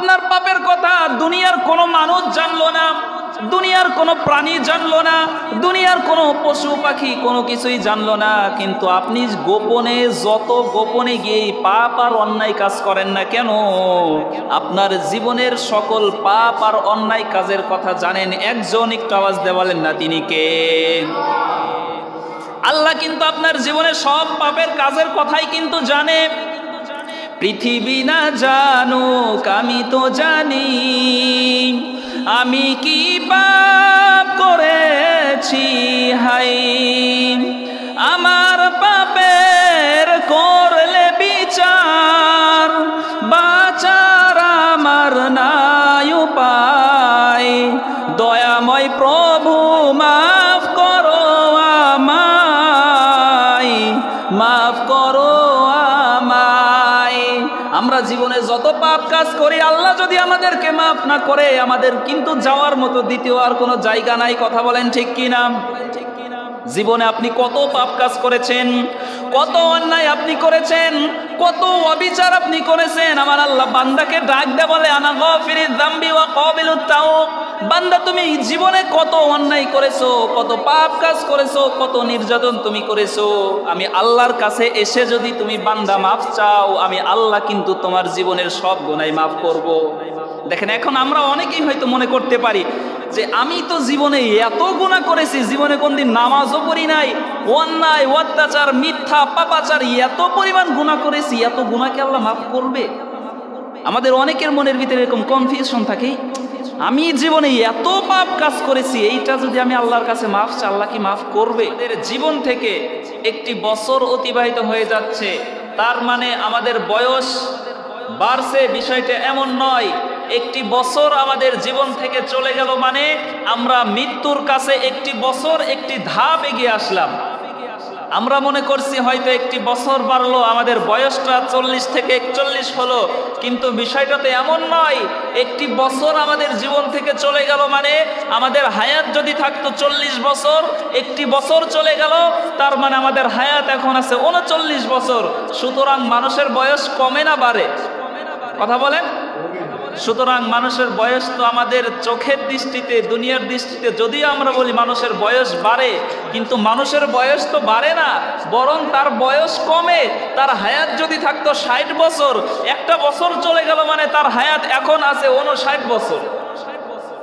আপনার পাপের কথা দুনিয়ার কোনো মানুষ জানলো না, দুনিয়ার কোনো প্রাণী জানলো না, দুনিয়ার কোনো পশু পাখি কোনো কিছুই জানলো না, কিন্তু আপনি গোপনে যত গোপনে গিয়ে পাপ আর অন্যায় কাজ করেন না কেন, আপনার জীবনের সকল পাপ আর অন্যায় কাজের কথা জানেন। একজন একটু আওয়াজ দিয়ে বলেন না তিনি কে? আল্লাহ কিন্তু আপনার জীবনের সব পাপের কাজের কথাই কিন্তু জানে। পৃথিবী না জানুক আমি তো জানি, আমি কি পাপ করেছি হাই, আমার পাপের করলে বিচার, বাঁচার আমার নাই উপায়, দয়াময় প্রভু মাফ করো আমায়, মাফ করো আমায়। আমরা জীবনে যত পাপ কাজ করি আল্লাহ যদি আমাদেরকে মাফ না করে, আমাদের কিন্তু যাওয়ার মতো দ্বিতীয় আর কোনো জায়গা নাই। কথা বলেন ঠিক কি না? জীবনে আপনি কত পাপ কাজ করেছেন, কত অন্যায় আপনি করেছেন, কত অবিচার আপনি করেছেন। আমার আল্লাহ বান্দাকে ডাক দে বলে আনা গাফিরিয যামবি ওয়া কাবিলুত তাওব। বান্দা তুমি জীবনে কত অন্যায় করেছো, কত পাপ কাজ করেছো, কত নির্যাতন তুমি করেছো, আমি আল্লাহর কাছে এসে যদি তুমি বান্দা মাফ চাও, আমি আল্লাহ কিন্তু তোমার জীবনের সব গুনাহ মাফ করব। দেখেন এখন আমরা অনেকেই হয়তো মনে করতে পারি যে আমি তো জীবনে এত গুনাহ করেছি, জীবনে কোনদিন নামাজও পড়ি নাই, অন্যায় অত্যাচার মিথ্যা পাপাচার এত পরিমাণ গুনাহ করেছি, এত গুনাহকে আল্লাহ মাফ করবে? আমাদের অনেকের মনের ভিতরে এরকম কনফিউশন থাকে, আমি জীবনে এত পাপ কাজ করেছি, এইটা যদি আমি আল্লাহর কাছে মাফ চাই আল্লাহ কি মাফ করবে? আমাদের জীবন থেকে একটি বছর অতিবাহিত হয়ে যাচ্ছে, তার মানে আমাদের বয়স বাড়ছে, বিষয়টা এমন নয়। একটি বছর আমাদের জীবন থেকে চলে গেল মানে আমরা মৃত্যুর কাছে একটি বছর একটি ধাপ এগিয়ে আসলাম। আমরা মনে করছি হয়তো একটি বছর বাড়লো, আমাদের বয়সটা 40 থেকে 41 হলো, কিন্তু বিষয়টা তো এমন নয়। একটি বছর আমাদের জীবন থেকে চলে গেল মানে আমাদের হায়াত যদি থাকতো 40 বছর, একটি বছর চলে গেল তার মানে আমাদের হায়াত এখন আছে 39 বছর। সুতরাং মানুষের বয়স কমে না বাড়ে? কথা বলেন। সুতরাং মানুষের বয়স তো আমাদের চোখের দৃষ্টিতে, দুনিয়ার দৃষ্টিতে যদিও আমরা বলি মানুষের বয়স বাড়ে, কিন্তু মানুষের বয়স তো বাড়ে না, বরং তার বয়স কমে। তার হায়াত যদি থাকতো 60 বছর, একটা বছর চলে গেল মানে তার হায়াত এখন আছে 59 বছর।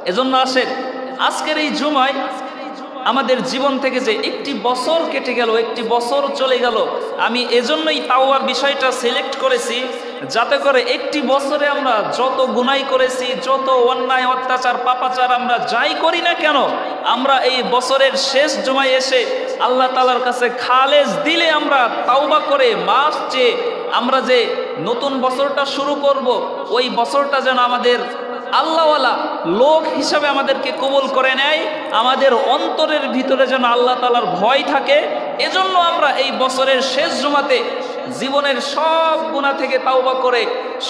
এজন্য আসেন আজকের এই জুমায় আমাদের জীবন থেকে যে একটি বছর কেটে গেল, একটি বছর চলে গেল, আমি এজন্যই তাওবার বিষয়টা সিলেক্ট করেছি, যাতে করে একটি বছরে আমরা যত গুনাহ করেছি, যত অন্যায় অত্যাচার পাপাচার আমরা যাই করি না কেন, আমরা এই বছরের শেষ জুমায় এসে আল্লাহ তাআলার কাছে খালেস দিলে আমরা তাওবা করে মাফ চেয়ে আমরা যে নতুন বছরটা শুরু করব, ওই বছরটা যেন আমাদের আল্লাহওয়ালা লোক হিসাবে আমাদেরকে কবুল করে নেয়, আমাদের অন্তরের ভিতরে যেন আল্লাহ তাআলার ভয় থাকে। এজন্য আমরা এই বছরের শেষ জুমাতে জীবনের সব গুনাহ থেকে তাওবা করে,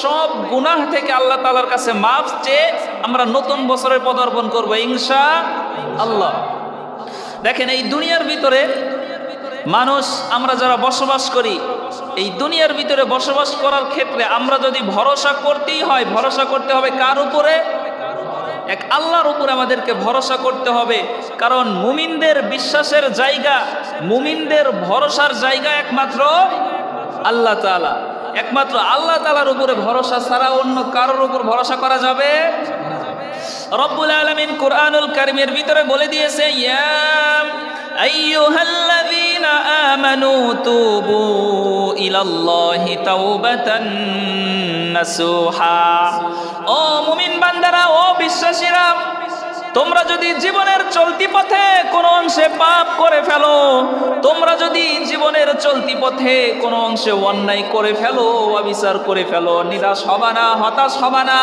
সব গুনাহ থেকে আল্লাহ তাআলার কাছে মাফ চেয়ে আমরা নতুন বছরের পদার্পণ করব ইনশাআল্লাহ। দেখেন এই দুনিয়ার ভিতরে মানুষ আমরা যারা বসবাস করি, এই দুনিয়ার ভিতরে বসবাস করার ক্ষেত্রে আমরা যদি ভরসা করতেই হয়, ভরসা করতে হবে কার উপরে? এক আল্লাহর উপরে আমাদেরকে ভরসা করতে হবে। কারণ মুমিনদের বিশ্বাসের জায়গা, মুমিনদের ভরসার জায়গা একমাত্র আল্লাহ তাআলা। একমাত্র আল্লাহ তাআলার উপরে ভরসা ছাড়া অন্য কারোর উপর ভরসা করা যাবে? রব্বুল আলামিন কুরআনুল কারীমের ভিতরে বলে দিয়েছে, ইয়া আইয়ুহাল্লাযীনা আমানু তুবু ইলাল্লাহি তাওবাতান নাসুহা। ও মুমিন বান্দারা, ও বিশ্বাসীরা, তোমরা যদি জীবনের চলতি পথে কোনো অংশে পাপ করে ফেলো, তোমরা যদি জীবনের চলতি পথে কোনো অংশে অন্যায় করে ফেলো, অবিচার করে ফেলো, নিরাশ হবা না, হতাশ হবা না,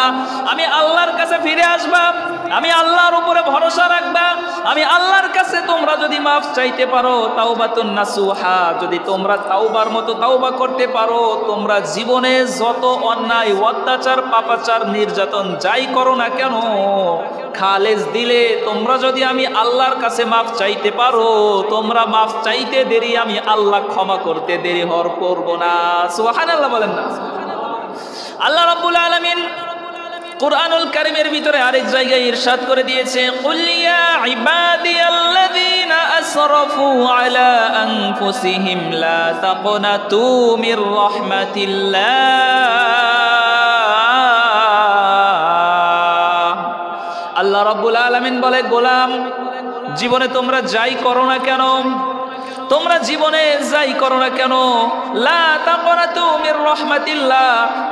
আমি আল্লাহর কাছে ফিরে আসবা, আমি আল্লাহর উপরে ভরসা রাখবা, আমি আল্লাহর কাছে তোমরা যদি মাফ চাইতে পারো, তাওবাতুন নাসুহা, যদি তোমরা তাওবার মতো তাওবা করতে পারো, তোমরা জীবনে যত অন্যায় অত্যাচার পাপাচার নির্যাতন যাই করো না কেন, খালেস দিলে তোমরা যদি আমি আল্লাহর কাছে মাফ চাইতে পারো, তোমরা মাফ চাইতে দেরি, আমি আল্লাহ ক্ষমা করতে দেরি হওয়ার করব না। সুবহানাল্লাহ বলেন না? আল্লাহ রাব্বুল আলামিন কুরআনুল কারীমের ভিতরে আরেক জায়গায় ইরশাদ করে দিয়েছে, কুল ইয়া ইবাদিয়াল্লাযীনা আসরাফু আলা আনফুসিহিম লা তাকনাতু মির রাহমাতিল্লাহ। আল্লাহ রাব্বুল আলামিন বলে, গোলাম জীবনে তোমরা যাই করো না কেন, তোমরা জীবনে যাই করো না কেন, লা তাকনাতু মির রাহমাতিল্লাহ,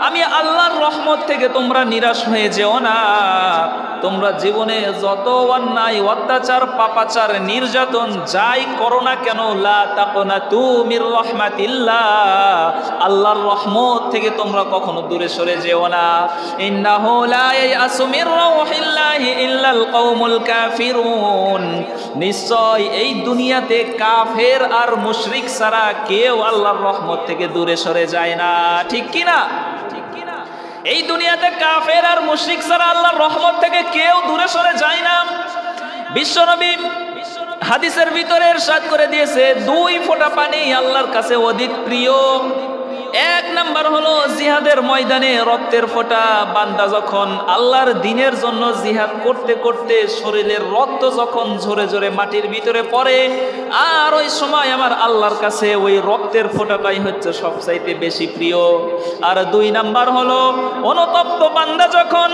আমি আল্লাহর রহমত থেকে তোমরা নিরাশ হয়ে যেও না। তোমরা জীবনে যত অন্যায়, অত্যাচার, পাপাচার, নির্যাতন যাই করো না কেন, লা তাকনাতু মির রাহমাতিল্লাহ, আল্লাহর রহমত থেকে তোমরা কখনো দূরে সরে যেও না। ইন্নাহু লা ইয়াসু মির রাউহিল্লাহি ইল্লাল কওমুল কাফিরুন, নিশ্চয় এই দুনিয়াতে কাফের আর মুশরিক ছাড়া কেউ আল্লাহর রহমত থেকে দূরে সরে যায় না। ঠিক কি না? এই দুনিয়াতে কাফের আর মুশরিক ছাড়া আল্লাহর রহমত থেকে কেউ দূরে সরে যায় না। বিশ্বনবী হাদিসের ভিতরে ইরশাদ করে দিয়েছে, দুই ফোঁটা পানি আল্লাহর কাছে অধিক প্রিয়। এক নাম্বার হলো জিহাদের ময়দানে রক্তের ফোঁটা। বান্দা যখন আল্লাহর দ্বীনের জন্য জিহাদ করতে করতে শরীরের রক্ত যখন ঝরে ঝরে মাটির ভিতরে পড়ে, আর ওই সময় আমার আল্লাহর কাছে ওই রক্তের ফোঁটাটাই হচ্ছে সবচাইতে বেশি প্রিয়। আর দুই নাম্বার হলো অনুতপ্ত বান্দা যখন,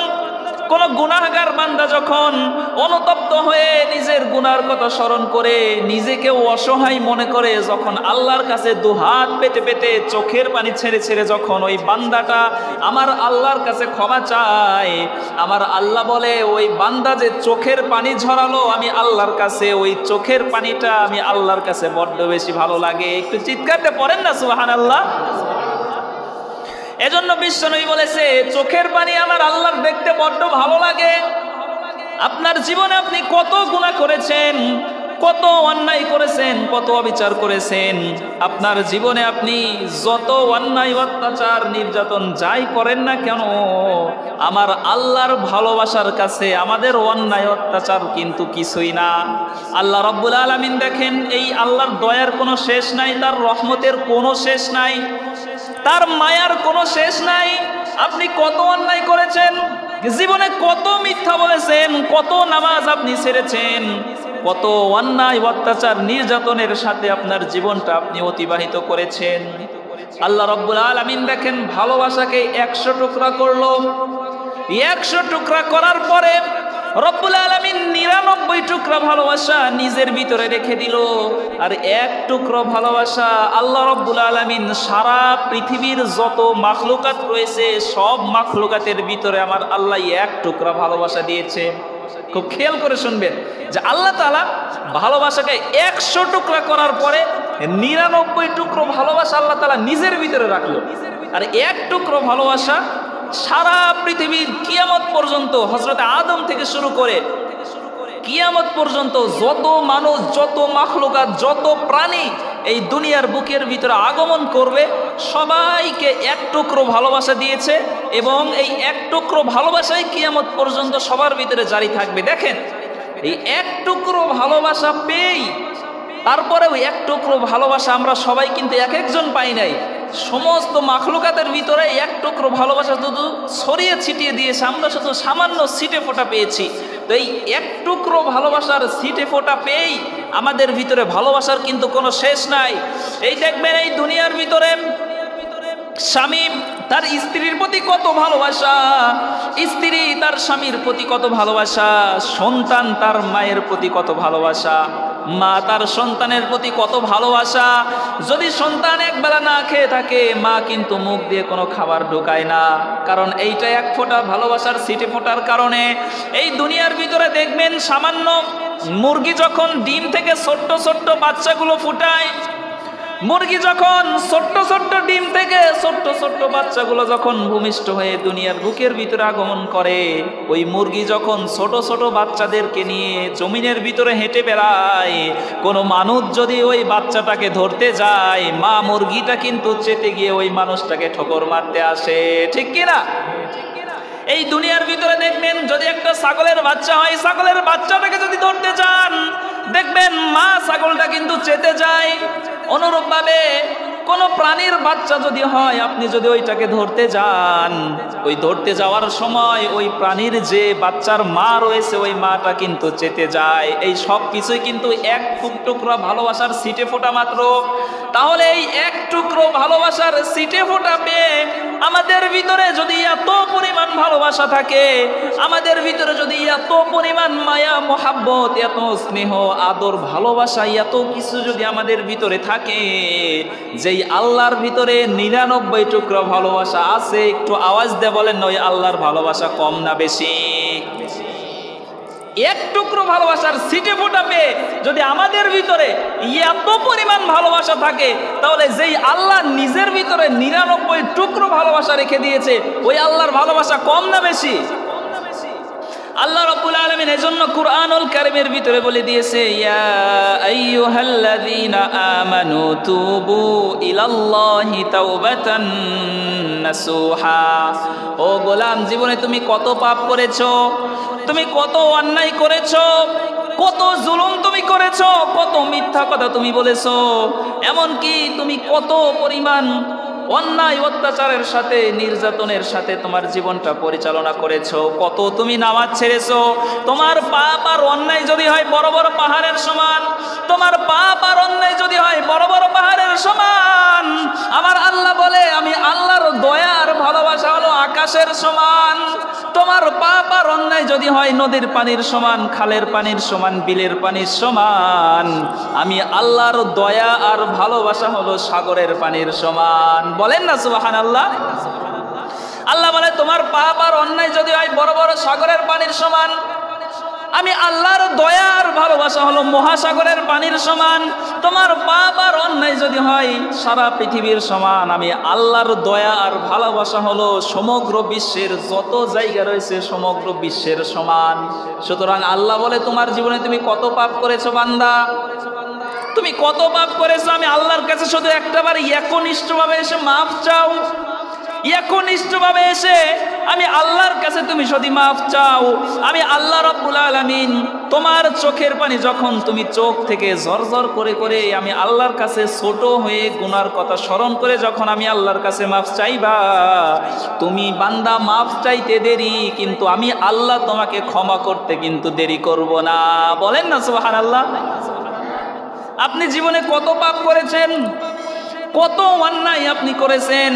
কোন গুনাহগার বান্দা যখন অনুতপ্ত হয়ে নিজের গুনার কথা স্মরণ করে নিজেকে অসহায় মনে করে, যখন আল্লাহর কাছে দুহাত পেতে পেতে চোখের পানি ছেড়ে ছেড়ে যখন ওই বান্দাটা আমার আল্লাহর কাছে ক্ষমা চায়, আমার আল্লাহ বলে ওই বান্দা যে চোখের পানি ঝরালো, আমি আল্লাহর কাছে ওই চোখের পানিটা আমি আল্লাহর কাছে বড্ড বেশি ভালো লাগে। একটু চিৎকারটা পড়েন না সুবহানাল্লাহ। এজন্য বিশ্বনবী বলেছে, চোখের পানি আমার আল্লাহর দেখতে বড্ড ভালো লাগে। আপনার জীবনে আপনি কত গুনাহ করেছেন, কত অন্যায় করেছেন, কত অবিচার করেছেন, আপনার জীবনে আপনি যত অন্যায়, অত্যাচার, নির্যাতন যাই করেন না কেন, আমার আল্লাহর ভালোবাসার কাছে আমাদের অন্যায় অত্যাচার কিন্তু কিছুই না। আল্লাহ রাব্বুল আলামিন দেখেন, এই আল্লাহর দয়ার কোনো শেষ নাই, তার রহমতের কোনো শেষ নাই, তার মায়ার কোনো শেষ নাই। আপনি কত অন্যায় করেছেন, জীবনে কত মিথ্যা বলেছেন, কত নামাজ আপনি ছেড়েছেন, কত অন্যায়, অত্যাচার, নির্যাতনের সাথে আপনার জীবনটা আপনি অতিবাহিত করেছেন। আল্লাহ রাব্বুল আলামিন দেখেন ভালোবাসাকে 100 টুকরা করলো। 100 টুকরা করার পরে রব্বুল আলামিন 99 টুকরা ভালোবাসা নিজের ভিতরে রেখে দিল। আর এক টুকরো ভালোবাসা আল্লাহ রব্বুল আলামিন সারা পৃথিবীর যত মাখলুকাত রয়েছে সব মাখলুকাতের ভিতরে আমার আল্লাহ এক টুকরা ভালোবাসা দিয়েছে। খুব খেয়াল করে শুনবেন যে আল্লাহ তাআলা ভালোবাসাকে 100 টুকরা করার পরে 99 টুকরো ভালোবাসা আল্লাহ তাআলা নিজের ভিতরে রাখলো। আর এক টুকরো ভালোবাসা সারা পৃথিবীর কিয়ামত পর্যন্ত, হযরত আদম থেকে শুরু করে কিয়ামত পর্যন্ত যত মানুষ, যত মাখলুকাত, যত প্রাণী এই দুনিয়ার বুকের ভিতরে আগমন করবে সবাইকে এক টুকরো ভালোবাসা দিয়েছে। এবং এই এক টুকরো ভালোবাসাই কিয়ামত পর্যন্ত সবার ভিতরে জারি থাকবে। দেখেন, এই এক টুকরো ভালোবাসা পেয়েই তারপরে ওই এক টুকরো ভালোবাসা আমরা সবাই কিন্তু এক একজন পাই নাই। সমস্ত মাখলুকাতের ভিতরে এক টুকরো ভালোবাসা শুধু ছড়িয়ে ছিটিয়ে দিয়েছে, আমরা শুধু সামান্য ছিটে ফোঁটা পেয়েছি। তো এই এক টুকরো ভালোবাসার ছিটে ফোঁটা পেয়েই আমাদের ভিতরে ভালোবাসার কিন্তু কোনো শেষ নাই। এই দেখবেন এই দুনিয়ার ভিতরে স্বামী তার স্ত্রীর প্রতি কত ভালোবাসা, স্ত্রী তার স্বামীর প্রতি কত ভালোবাসা, সন্তান তার মায়ের প্রতি কত ভালোবাসা, মা তার সন্তানের প্রতি কত ভালোবাসা। যদি সন্তান একবেলা না খেয়ে থাকে, মা কিন্তু মুখ দিয়ে কোনো খাবার ঢোকায় না, কারণ এইটা এক ফোঁটা ভালোবাসার ছিটে ফোঁটার কারণে। এই দুনিয়ার ভিতরে দেখবেন সামান্য মুরগি যখন ডিম থেকে ছোট্ট ছোট্ট বাচ্চাগুলো ফুটায়, মুরগি যখন ছোট্ট ছোট্ট ডিম থেকে ছোট্ট ছোট্ট বাচ্চাগুলো যখন ভূমিষ্ঠ হয়ে দুনিয়ার বুকের ভিতরে আগমন করে, ওই মুরগি যখন ছোট ছোট বাচ্চাদেরকে নিয়ে জমিনের ভিতরে হেঁটে বেড়ায়, কোনো মানুষ যদি ওই বাচ্চাটাকে ধরতে যায়, মা মুরগিটা কিন্তু চেতে গিয়ে ওই মানুষটাকে ঠোকর মারতে আসে। ঠিক কিনা? এই দুনিয়ার ভিতরে দেখবেন যদি একটা ছাগলের বাচ্চা হয়, ছাগলের বাচ্চাটাকে যদি ধরতে চান, দেখবেন মা ছাগলটা কিন্তু চেতে যায়। অনুরূপভাবে কোন প্রাণীর বাচ্চা যদি হয়, আপনি যদি ওইটাকে ধরতে যান, ওই ধরতে যাওয়ার সময় ওই প্রাণীর যে বাচ্চার মা রয়েছে ওই মাটা কিন্তু চেতে যায়। এই সব কিছুই কিন্তু এক টুকরা ভালোবাসার ছিটে ফোঁটা মাত্র। তাহলে এই এক টুকরো ভালোবাসার ছিটে ফোঁটা পেয়ে আমাদের ভিতরে যদি এত পরিমাণ ভালোবাসা থাকে, আমাদের ভিতরে যদি এত পরিমাণ মায়া মোহাব্বত, এত স্নেহ আদর ভালোবাসা, এত কিছু যদি আমাদের ভিতরে থাকে, যেই আল্লাহর ভিতরে 99 টুকরো ভালোবাসা আছে, একটু আওয়াজ দিয়ে বলেন ওই আল্লাহর ভালোবাসা কম না বেশি? এক টুকরো ভালোবাসার ছিটে ফোঁটা পেয়ে যদি আমাদের ভিতরে এত পরিমাণ ভালোবাসা থাকে, তাহলে যেই আল্লাহ নিজের ভিতরে 99 টুকরো ভালোবাসা রেখে দিয়েছে, ওই আল্লাহর ভালোবাসা কম না বেশি? আল্লাহ রাব্বুল আলামিন এজন্য কুরআনুল কারীমের ভিতরে বলে দিয়েছে, ইয়া আইয়ুহাল্লাযীনা আমানু তুবু ইলাল্লাহি তাওবাতান নাসুহা। ও গোলাম, জীবনে তুমি কত পাপ করেছো, তুমি কত অন্যায় করেছো, কত জুলুম তুমি করেছো, কত মিথ্যা কথা তুমি বলেছো, এমনকি তুমি কত পরিমাণ অন্যায় অত্যাচারের সাথে, নির্যাতনের সাথে তোমার জীবনটা পরিচালনা করেছো, কত তুমি নামাজ ছেড়েছো। তোমার পাপ আর অন্যায় যদি হয় বড় বড় পাহাড়ের সমান, তোমার পাপ আর অন্যায় যদি হয় বড় বড় পাহাড়ের সমান, আমার আল্লাহ বলে আমি আল্লাহর দয়া আর ভালোবাসা হলো আকাশের সমান। তোমার পাপ আর অন্যায় যদি হয় নদীর পানির সমান, খালের পানির সমান, বিলের পানির সমান, আমি আল্লাহর দয়া আর ভালোবাসা হলো সাগরের পানির সমান। বলেন না সুবহানাল্লাহ? আল্লাহ বলে তোমার পাপ আর অন্যায় যদি হয় বড় বড় সাগরের পানির সমান, আমি আল্লাহর দয়া আর ভালোবাসা হলো মহাসাগরের পানির সমান। তোমার পাপ আর অন্যায় যদি হয় সারা পৃথিবীর সমান, আমি আল্লাহর দয়া আর ভালোবাসা হলো সমগ্র বিশ্বের যত জায়গা রয়েছে সমগ্র বিশ্বের সমান। সুতরাং আল্লাহ বলে তোমার জীবনে তুমি কত পাপ করেছো বান্দা, তুমি কত পাপ করেছো, আমি আল্লাহর কাছে শুধু একটাবার একনিষ্ঠভাবে এসে মাফ চাও। একনিষ্ঠভাবে এসে আমি আল্লাহর কাছে তুমি যদি মাফ চাও, আমি আল্লাহ রাব্বুল আলামিন তোমার চোখের পানি যখন তুমি চোখ থেকে ঝরঝর করে করে আমি আল্লাহর কাছে ছোট হয়ে গুনার কথা স্মরণ করে যখন আমি আল্লাহর কাছে মাফ চাইবা, তুমি বান্দা মাফ চাইতে দেরি, কিন্তু আমি আল্লাহ তোমাকে ক্ষমা করতে কিন্তু দেরি করব না। বলেন না সুবহানাল্লাহ? আপনি জীবনে কত পাপ করেছেন, কত অন্যায় আপনি করেছেন।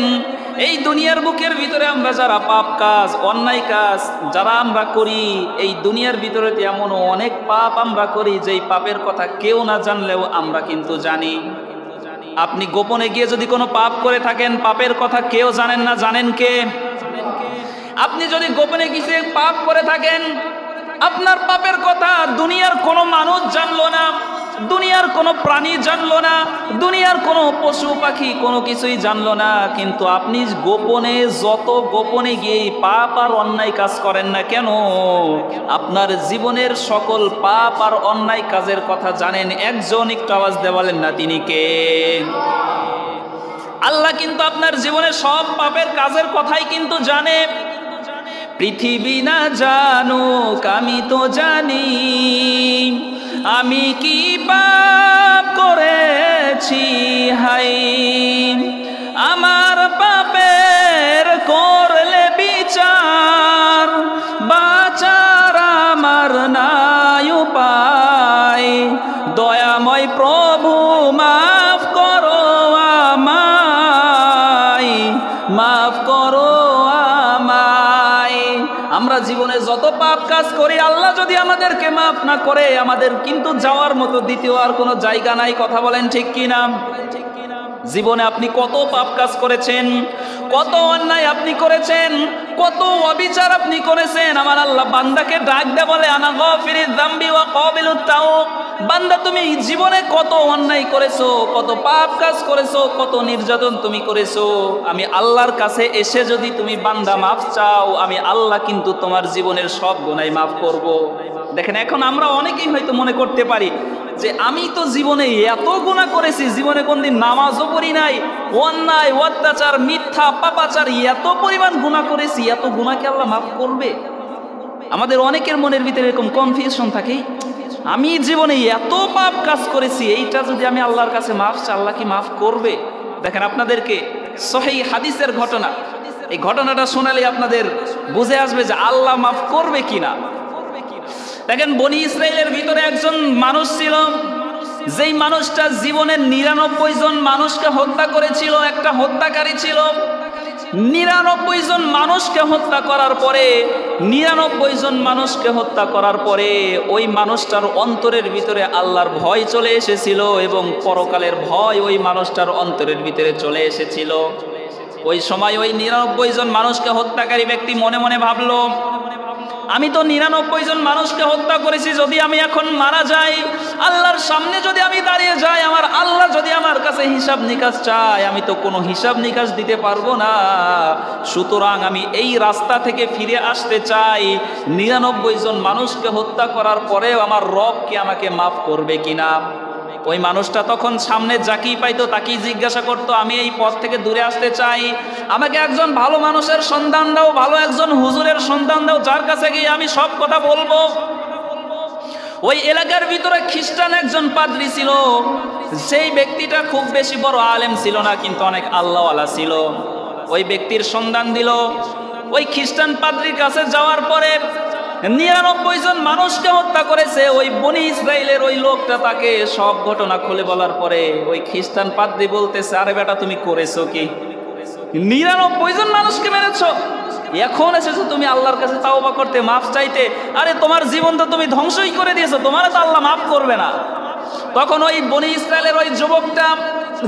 এই দুনিয়ার বুকের ভিতরে আমরা যারা পাপ কাজ, অন্যায় কাজ যারা আমরা করি, এই দুনিয়ার ভিতরে এমন অনেক পাপ আমরা করি যেই পাপের কথা কেউ না জানলেও আমরা কিন্তু জানি। আপনি গোপনে গিয়ে যদি কোনো পাপ করে থাকেন, পাপের কথা কেউ জানেন না, জানেন কে? আপনি যদি গোপনে গিয়ে পাপ করে থাকেন, আপনার পাপের কথা দুনিয়ার কোনো মানুষ জানলো না, দুনিয়ার কোনো প্রাণী জানলো না, দুনিয়ার কোনো পশু পাখি কোনো কিছুই জানলো না, কিন্তু আপনি গোপনে যত গোপনে গিয়ে পাপ আর অন্যায় কাজ করেন না কেন, আপনার জীবনের সকল পাপ আর অন্যায় কাজের কথা জানেন একজন। একটু আওয়াজ দিয়ে বলেন না তিনি কে? আল্লাহ কিন্তু আপনার জীবনের সব পাপের কাজের কথাই কিন্তু জানে। পৃথিবী না জানুক আমি তো জানি, আমি কি পাপ করেছি হাই, আমার পাপের করলে বিচার, বাঁচার আমার নাই উপায়, দয়াময় প্রভু মাফ করো আমায়, মাফ করো আমায়। আমরা জীবনে যত পাপ কাজ করি, আল্লাহ যদি আমাদেরকে মাফ না করে, আমাদের কিন্তু যাওয়ার মতো দ্বিতীয় আর কোনো জায়গা নাই। কথা বলেন ঠিক কিনা? জীবনে আপনি কত পাপ কাজ করেছেন, কত অন্যায় আপনি করেছেন, কত অবিচার আপনি করেছেন। আমার আল্লাহ বান্দাকে ডাক দে বলে, আনা গাফিরিয যামবি ওয়া কাবিলুত তাওব। বান্দা তুমি জীবনে কত অন্যায় করেছো, কত পাপ কাজ করেছো, কত নির্যাতন তুমি করেছো, আমি আল্লাহর কাছে এসে যদি তুমি বান্দা মাফ চাও, আমি আল্লাহ কিন্তু তোমার জীবনের সব গুনাহ মাফ করব। দেখেন, এখন আমরা অনেকেই হয়তো মনে করতে পারি যে আমি তো জীবনে এত গুনাহ করেছি, জীবনে কোনদিন নামাজও পড়ি নাই, অন্যায় অত্যাচার মিথ্যা পাপাচার এত পরিমাণ গুনাহ করেছি, এত গুনাহকে আল্লাহ মাফ করবে? আমাদের অনেকের মনের ভিতরে এরকম কনফিউশন থাকে, আমি জীবনে এত পাপ কাজ করেছি, এইটা যদি আমি আল্লাহর কাছে মাফ চাই, আল্লাহ কি মাফ করবে? দেখেন আপনাদেরকে সহিহ হাদিসের ঘটনা, এই ঘটনাটা শোনালে আপনাদের বুঝে আসবে যে আল্লাহ মাফ করবে কিনা। দেখেন বনি ইসরাইলের ভিতরে একজন মানুষ ছিল, যেই মানুষটা জীবনের 99 জন মানুষকে হত্যা করেছিল, একটা হত্যাকারী ছিল। 99 জন মানুষকে হত্যা করার পরে 99 জন মানুষকে হত্যা করার পরে ওই মানুষটার অন্তরের ভিতরে আল্লাহর ভয় চলে এসেছিল এবং পরকালের ভয় ওই মানুষটার অন্তরের ভিতরে চলে এসেছিল। ওই সময় ওই 99 জন মানুষকে হত্যাকারী ব্যক্তি মনে মনে ভাবলো, আমি তো 99 জন মানুষকে হত্যা করেছি, যদি আমি এখন মারা যাই, আল্লাহর সামনে যদি আমি দাঁড়িয়ে যাই, আমার আল্লাহ যদি আমার কাছে হিসাব নিকাশ চায়, আমি তো কোনো হিসাব নিকাশ দিতে পারবো না। সুতরাং আমি এই রাস্তা থেকে ফিরে আসতে চাই। 99 জন মানুষকে হত্যা করার পরেও আমার রব কি আমাকে মাফ করবে কিনা। ওই মানুষটা তখন সামনে যাকেই পাইতো তাকেই জিজ্ঞাসা করতো, আমি এই পথ থেকে দূরে আসতে চাই, আমাকে একজন ভালো মানুষের সন্ধান দাও, ভালো একজন হুজুরের সন্ধান দাও, যার কাছে গিয়ে আমি সব কথা বলবো। ওই এলাকার ভিতরে খ্রিস্টান একজন পাদ্রী ছিল, সেই ব্যক্তিটা খুব বেশি বড় আলেম ছিল না, কিন্তু অনেক আল্লাহওয়ালা ছিল। ওই ব্যক্তির সন্ধান দিল। ওই খ্রিস্টান পাদ্রীর কাছে যাওয়ার পরে 99 জন মানুষকে হত্যা করেছে ওই বনি ইসরাইলের ওই লোকটা, তাকে সব ঘটনা খুলে বলার পরে ওই খ্রিস্টান পাদ্রী বলতেছে, আরে বেটা তুমি করেছো কি? 99 জন মানুষকে মেরেছো, এখন এসেছো তুমি আল্লাহর কাছে তাওবা করতে, মাফ চাইতে? আরে তোমার জীবন তো তুমি ধ্বংসই করে দিয়েছো, তোমার তো আল্লাহ মাফ করবে না। তখন ওই বনি ইসরাইলের ওই যুবকটা,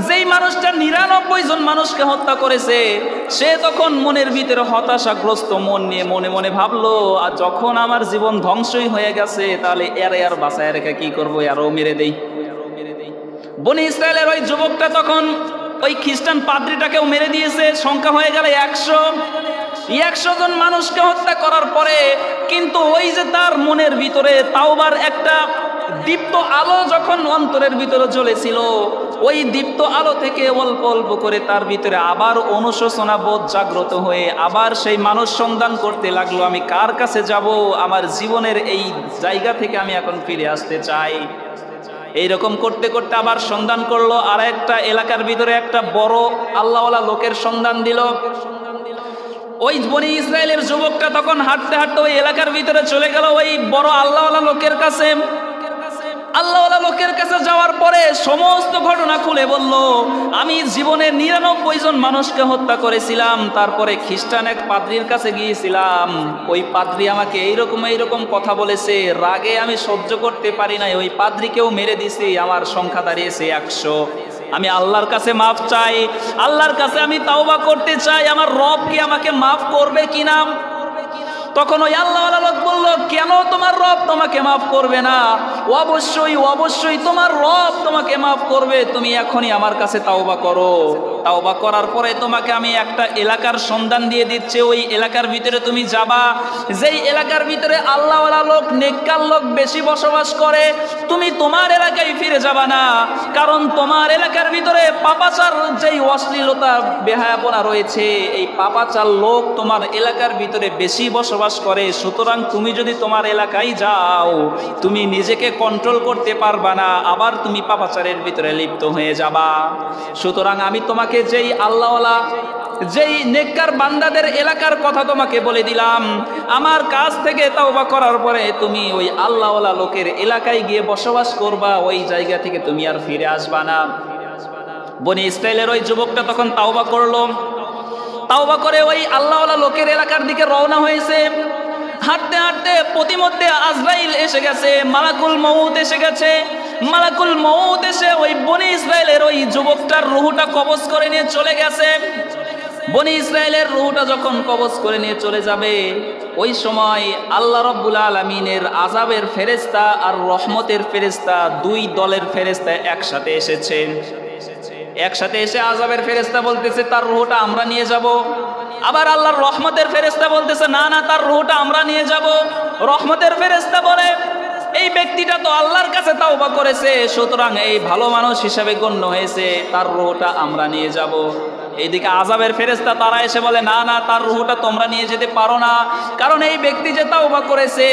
যেই মানুষটা 99 জন মানুষকে হত্যা করেছে, সে তখন মনের ভিতরে হতাশাগ্রস্ত মন নিয়ে মনে মনে ভাবলো, আর যখন আমার জীবন ধ্বংসই হয়ে গেছে, তাহলে এরে আর বাঁচায় রেখে কি করবো, আরও মেরে দেই। বনি ইসরাইলের ওই যুবকটা তখন ওই খ্রিস্টান পাদ্রীটাকেও মেরে দিয়েছে, সংখ্যা হয়ে গেল 100 জন মানুষকে হত্যা করার পরে। কিন্তু ওই যে তার মনের ভিতরে তাওবার একটা দীপ্ত আলো যখন অন্তরের ভিতরে জ্বলেছিল, ওই দীপ্ত আলো থেকে অল্প অল্প করে তার ভিতরে আবার অনুশোচনা বোধ জাগ্রত হয়ে আবার সেই মানুষ সন্ধান করতে লাগলো, আমি কার কাছে যাব, আমার জীবনের এই জায়গা থেকে আমি এখন ফিরে আসতে চাই। এইরকম করতে করতে আবার সন্ধান করলো, আর একটা এলাকার ভিতরে একটা বড় আল্লাহওয়ালা লোকের সন্ধান দিল। ওই বনি ইসরাইলের যুবকটা তখন হাঁটতে হাঁটতে ওই এলাকার ভিতরে চলে গেল ওই বড় আল্লাহওয়ালা লোকের কাছে। আল্লাহওয়ালা লোকের কাছে যাওয়ার পরে সমস্ত ঘটনা খুলে বলল, আমি জীবনে 99 জন মানুষকে হত্যা করেছিলাম, তারপরে খ্রিস্টান এক পাদ্রীর কাছে গিয়েছিলাম, ওই পাদ্রী আমাকে এইরকম কথা বলেছে, রাগে আমি সহ্য করতে পারি নাই, ওই পাদ্রীকেও মেরে দিছি, আমার সংখ্যা দাঁড়িয়েছে 100। আমি আল্লাহর কাছে মাফ চাই, আল্লাহর কাছে আমি তাওবা করতে চাই, আমার রব কি আমাকে মাফ করবে কিনা। তখন ওই আল্লাহওয়ালা লোক বলল, কেন তোমার রব তোমাকে মাফ করবে না? অবশ্যই তোমার রব তোমাকে মাফ করবে, তুমি এখনই আমার কাছে তাওবা করো। তাওবা করার পরে তোমাকে আমি একটা এলাকার সন্ধান দিয়ে দিচ্ছি, ওই এলাকার ভিতরে তুমি যাবা, যেই এলাকার ভিতরে আল্লাহওয়ালা লোক, নেককার লোক বেশি বসবাস করে, তুমি তোমার এলাকায় ফিরে যাবা না, কারণ তোমার এলাকার ভিতরে পাপাচার, যেই অশ্লীলতা বেহায়াপনা রয়েছে, এই পাপাচার লোক তোমার এলাকার ভিতরে বেশি বসবাস করে। সুতরাং তুমি যদি তোমার এলাকায় যাও, তুমি নিজেকে কন্ট্রোল করতে পারবা না, আবার তুমি পাপাচারের ভিতরে লিপ্ত হয়ে যাবা। সুতরাং আমি তোমাকে যেই আল্লাহওয়ালা, যেই নেককার বান্দাদের এলাকার কথা তোমাকে বলে দিলাম, আমার কাছ থেকে তাওবা করার পরে তুমি ওই আল্লাহওয়ালা লোকের এলাকায় গিয়ে বসবাস করবা, ওই জায়গা থেকে তুমি আর ফিরে আসবা না। বনি ইসরাইলের ওই যুবকটা তখন তাওবা করলো। তাওবা করে ওই আল্লাহওয়ালা লোকের এলাকার দিকে রওনা হয়েছে। হাঁটতে হাঁটতে প্রতিমধ্যে আজরাইল এসে গেছে, মালাকুল মউত এসে গেছে। মালাকুল মউত এসে ওই বনি ইসরাইলের ওই যুবকটার রূহটা কবজ করে নিয়ে চলে গেছে। বনি ইসরাইলের রূহটা যখন কবজ করে নিয়ে চলে যাবে, ওই সময় আল্লাহ রাব্বুল আলামিনের আযাবের ফেরেশতা আর রহমতের ফেরেশতা, দুই দলের ফেরেশতা একসাথে এসেছে। একসাথে এসে আযাবের ফেরেশতা বলতেছে, তার রূহটা আমরা নিয়ে যাব। আবার আল্লাহর রহমতের ফেরেশতা বলতেছে, না না, তার রূহটা আমরা নিয়ে যাব। রহমতের ফেরেশতা বলে, এই ব্যক্তিটা তো আল্লাহর কাছে তাওবা করেছে, সুতরাং এই ভালো মানুষ হিসাবে গণ্য হয়েছে, তার রূহটা আমরা নিয়ে যাব। এইদিকে আযাবের ফেরেশতা তারা এসে বলে না না, তার রূহটা তোমরা নিয়ে যেতে পারো না, কারণ এই ব্যক্তি যে তাওবা করেছে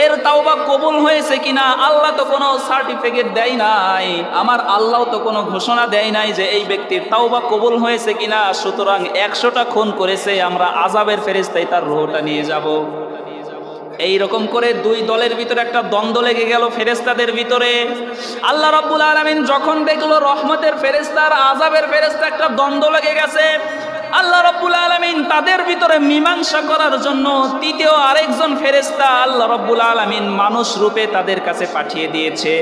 এর তাওবা কবুল হয়েছে কিনা আল্লাহ তো কোনো সার্টিফিকেট দেয় নাই, আমার আল্লাহ তো কোনো ঘোষণা দেয় নাই যে এই ব্যক্তির তাওবা কবুল হয়েছে কিনা, সুতরাং 100টা খুন করেছে, আমরা আযাবের ফেরেশতাই তার রূহটা নিয়ে যাব। এই রকম করে দুই দলের ভিতরে একটা দ্বন্দ্ব লেগে গেল ফেরেশতাদের ভিতরে। আল্লাহ রাব্বুল আলামিন যখন দেখলো রহমতের ফেরেশতা আর আযাবের ফেরেশতা একটা দ্বন্দ্ব লেগে গেছে, আল্লাহ রাব্বুল আলামিন তাদের ভিতরে মীমাংসা করার জন্য তৃতীয় আরেকজন ফেরেশতা আল্লাহ রাব্বুল আলামিন মানুষ রূপে তাদের কাছে পাঠিয়ে দিয়েছে।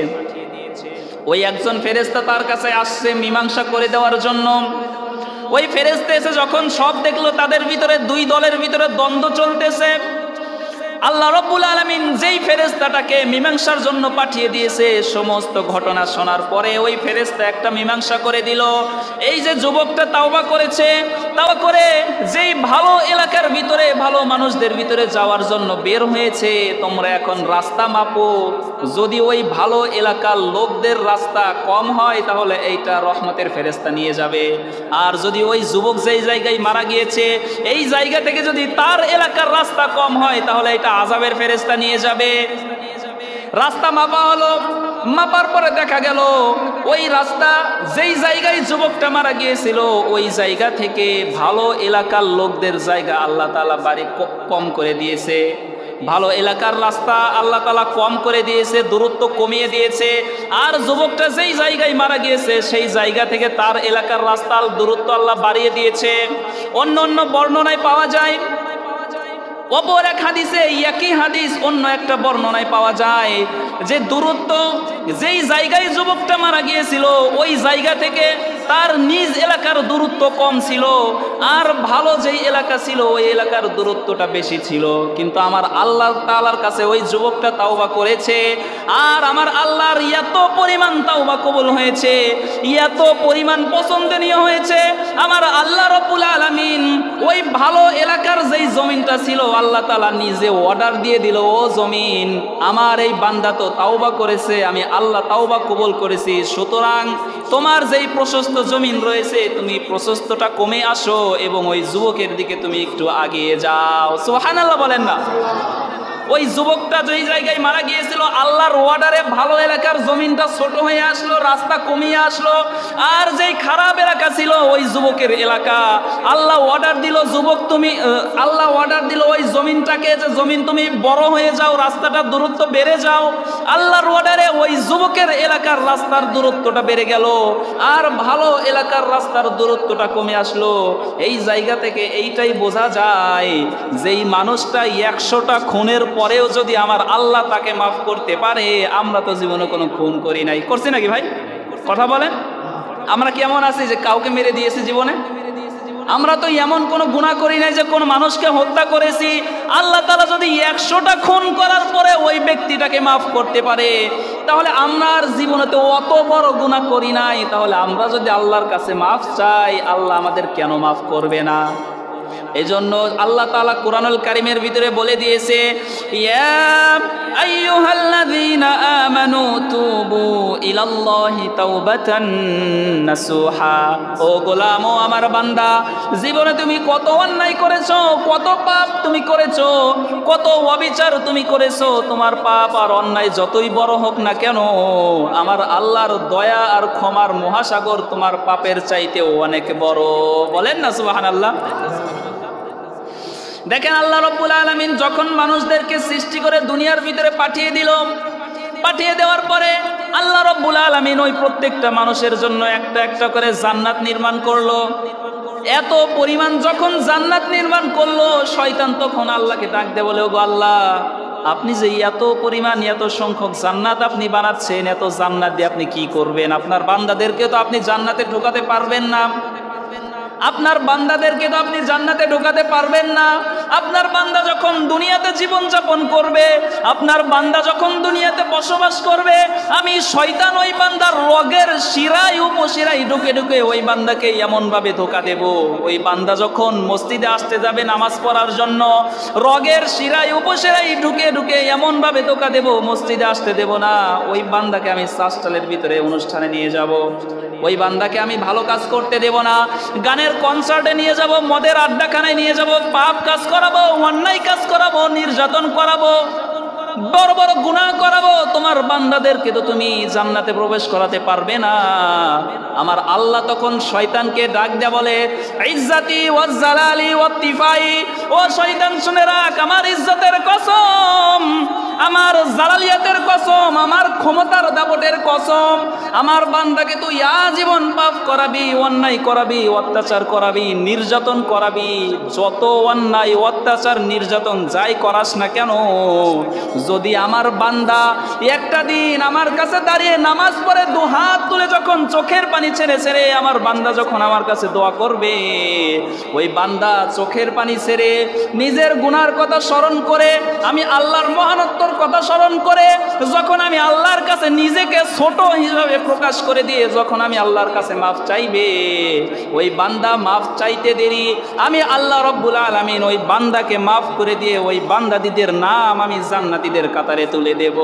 ওই একজন ফেরেশতা তার কাছে আসছে মীমাংসা করে দেওয়ার জন্য। ওই ফেরেশতা এসে যখন সব দেখলো তাদের ভিতরে দুই দলের ভিতরে দ্বন্দ্ব চলতেছে, আল্লাহ রাব্বুল আলামিন যেই ফেরেশতাটাকে মীমাংসার জন্য পাঠিয়ে দিয়েছে সমস্ত ঘটনা শোনার পরে ওই ফেরেশতা একটা মীমাংসা করে দিল। এই যে যুবকটা তাওবা করেছে, তাওবা করে যেই ভালো এলাকার ভিতরে ভালো মানুষদের ভিতরে যাওয়ার জন্য বের হয়েছে, তোমরা এখন রাস্তা মাপো, যদি ওই ভালো এলাকার লোকদের রাস্তা কম হয় তাহলে এইটা রহমতের ফেরেশতা নিয়ে যাবে, আর যদি ওই যুবক যেই জায়গায় মারা গিয়েছে এই জায়গা থেকে যদি তার এলাকার রাস্তা কম হয় তাহলে এটা আযাবের ফেরেশতা নিয়ে যাবে। রাস্তা মাপা হলো, মাপার পরে দেখা গেল ওই রাস্তা যেই জায়গায় যুবকটা মারা গিয়েছিল ওই জায়গা থেকে ভালো এলাকার লোকদের জায়গা আল্লাহ তাআলা বাড়ি কম করে দিয়েছে। ভালো এলাকার রাস্তা আল্লাহ তাআলা কম করে দিয়েছে, দূরত্ব কমিয়ে দিয়েছে। আর যুবকটা যেই জায়গায় মারা গিয়েছে সেই জায়গা থেকে তার এলাকার রাস্তার দূরত্ব আল্লাহ বাড়িয়ে দিয়েছে। অন্য অন্য বর্ণনায় পাওয়া যায়, অপর এক হাদিসে একই হাদিস অন্য একটা বর্ণনায় পাওয়া যায় যে দূরত্ব যেই জায়গায় যুবকটা মারা গিয়েছিল ওই জায়গা থেকে তার নিজ এলাকার দূরত্ব কম ছিল, আর ভালো যেই এলাকা ছিল ওই এলাকার দূরত্বটা বেশি ছিল। কিন্তু আমার আল্লাহ তাআলার কাছে ওই যুবকটা তাওবা করেছে, আর আমার আল্লাহর এত পরিমাণ তাওবা কবুল হয়েছে, এত পরিমাণ পছন্দনীয় হয়েছে, আমার আল্লাহ রাব্বুল আলামিন ওই ভালো এলাকার যেই জমিনটা ছিল আল্লাহ তাআলা নিজে অর্ডার দিয়ে দিল, ও জমিন আমার এই বান্দা তো তাওবা করেছে, আমি আল্লাহ তাওবা কবুল করেছি, সুতরাং তোমার যেই প্রশস্ত জমিন রয়েছে তুমি প্রশস্তটা কমে আসো এবং ওই যুবকের দিকে তুমি একটু আগিয়ে যাও। সুবহানাল্লাহ বলেন না? ওই যুবকটা যেই জায়গায় মারা গিয়েছিল আল্লাহর অর্ডারে ভালো এলাকার জমিনটা ছোট হয়ে আসলো, রাস্তা কমিয়ে আসলো, আর যেই খারাপ এলাকা ছিল ওই যুবকের এলাকা আল্লাহ অর্ডার দিল, যুবক তুমি আল্লাহ অর্ডার দিল ওই জমিনটাকে যে জমিন তুমি বড় হয়ে যাও, রাস্তাটার দূরত্ব বেড়ে যাও। আল্লাহর অর্ডারে ওই যুবকের এলাকার রাস্তার দূরত্বটা বেড়ে গেল আর ভালো এলাকার রাস্তার দূরত্বটা কমে আসলো। এই জায়গা থেকে এইটাই বোঝা যায় যেই মানুষটা 100টা খুনের পরেও যদি আমার আল্লাহ তাকে মাফ করতে পারে, আমরা তো জীবনে কোনো খুন করি নাই, করছি নাকি ভাই? কথা বলেন, আমরা কেমন আছি যে কাউকে মেরে দিয়েছি জীবনে? আমরা তো এমন কোনো গুনাহ করি নাই যে কোন মানুষকে হত্যা করেছি। আল্লাহ তাআলা যদি 100টা খুন করার পরে ওই ব্যক্তিটাকে মাফ করতে পারে, তাহলে আমরা জীবনে তো অত বড় গুনাহ করি নাই, তাহলে আমরা যদি আল্লাহর কাছে মাফ চাই আল্লাহ আমাদের কেন মাফ করবে না? এজন্য আল্লাহ তাআলা কোরআনুল কারীমের ভিতরে বলে দিয়েছে, ইয়া আইয়ুহাল্লাযীনা আমানু তুবু ইলাল্লাহি তাওবাতান নাসুহা। ও গোলাম, ও আমার বান্দা, জীবনে তুমি কত অন্যায় করেছো, কত পাপ তুমি করেছো, কত অবিচার তুমি করেছো, তোমার পাপ আর অন্যায় যতই বড় হোক না কেন আমার আল্লাহর দয়া আর ক্ষমার মহাসাগর তোমার পাপের চাইতেও অনেক বড়। বলেন না সুবহানাল্লাহ? দেখেন আল্লাহ রাব্বুল আলামিন যখন মানুষদেরকে সৃষ্টি করে দুনিয়ার ভিতরে পাঠিয়ে দিল, পাঠিয়ে দেওয়ার পরে আল্লাহ রাব্বুল আলামিন ওই প্রত্যেকটা মানুষের জন্য একটা একটা করে জান্নাত নির্মাণ করলো। এত পরিমাণ যখন জান্নাত নির্মাণ করলো, শয়তান তখন আল্লাহকে ডাক দিয়ে বলে, ওগো আল্লাহ, আপনি যে এত পরিমাণ এত সংখ্যক জান্নাত আপনি বানাচ্ছেন, এত জান্নাত দিয়ে আপনি কি করবেন? আপনার বান্দাদেরকে তো আপনি জান্নাতে ঢোকাতে পারবেন না, আপনার বান্দাদেরকে তো আপনি জান্নাতে ঢোকাতে পারবেন না। আপনার বান্দা যখন দুনিয়াতে জীবন যাপন করবে, আপনার বান্দা যখন দুনিয়াতে বসবাস করবে, আমি শয়তান ওই বান্দার রগের শিরায় উপশিরায় ঢুকে ঢুকে ওই বান্দাকে এমনভাবে ধোকা দেব, ওই বান্দা যখন মসজিদে আসতে যাবে নামাজ পড়ার জন্য, রগের শিরায় উপশিরায় ঢুকে ঢুকে এমনভাবে ধোকা দেব, মসজিদে আসতে দেব না। ওই বান্দাকে আমি শ্বাসটালের ভিতরে অনুষ্ঠানে নিয়ে যাব, ওই বান্দাকে আমি ভালো কাজ করতে দেব না, গানের গানের কনসার্টে নিয়ে যাব, মদের আড্ডাখানায় নিয়ে যাব, পাপ কাজ করাবো, অন্যায় কাজ করাবো, নির্যাতন করাবো, বড় বড় গুনাহ করাবো, তোমার বান্দাদেরকে তো তুমি জান্নাতে প্রবেশ করাতে পারবে না। আমার আল্লাহ তখন শয়তানকে ডাক দেয়া বলে, ইজ্জাতি ওয়াজ জালালি ওয়াত্তিফাই, ও শয়তান শুনে রাখ, আমার ইজ্জতের কসম, আমার জালালিয়াতের কসম, আমার ক্ষমতার দাপটের কসম, আমার বান্দাকে তুই আজীবন পাপ করাবি, অন্যায় করাবি, অত্যাচার করাবি, নির্যাতন করাবি, যত অন্যায় অত্যাচার নির্যাতন যাই করাস না কেন, যদি আমার বান্দা একটা দিন আমার কাছে দাঁড়িয়ে নামাজ পড়ে দু হাত তুলে যখন চোখের পানি ছেড়ে ছেড়ে আমার বান্দা যখন আমার কাছে দোয়া করবে, ওই বান্দা চোখের পানি ছেড়ে নিজের গুনার কথা স্মরণ করে, আমি আল্লাহর মহানত্বর কথা স্মরণ করে, যখন আমি আল্লাহর কাছে নিজেকে ছোট হিসাবে প্রকাশ করে দিয়ে যখন আমি আল্লাহর কাছে মাফ চাইবে, ওই বান্দা মাফ চাইতে দেরি আমি আল্লাহ রব্বুল আলামিন ওই বান্দাকে মাফ করে দিয়ে ওই বান্দাদিদের নাম আমি জান্নাতীদের কাতারে তুলে দেব।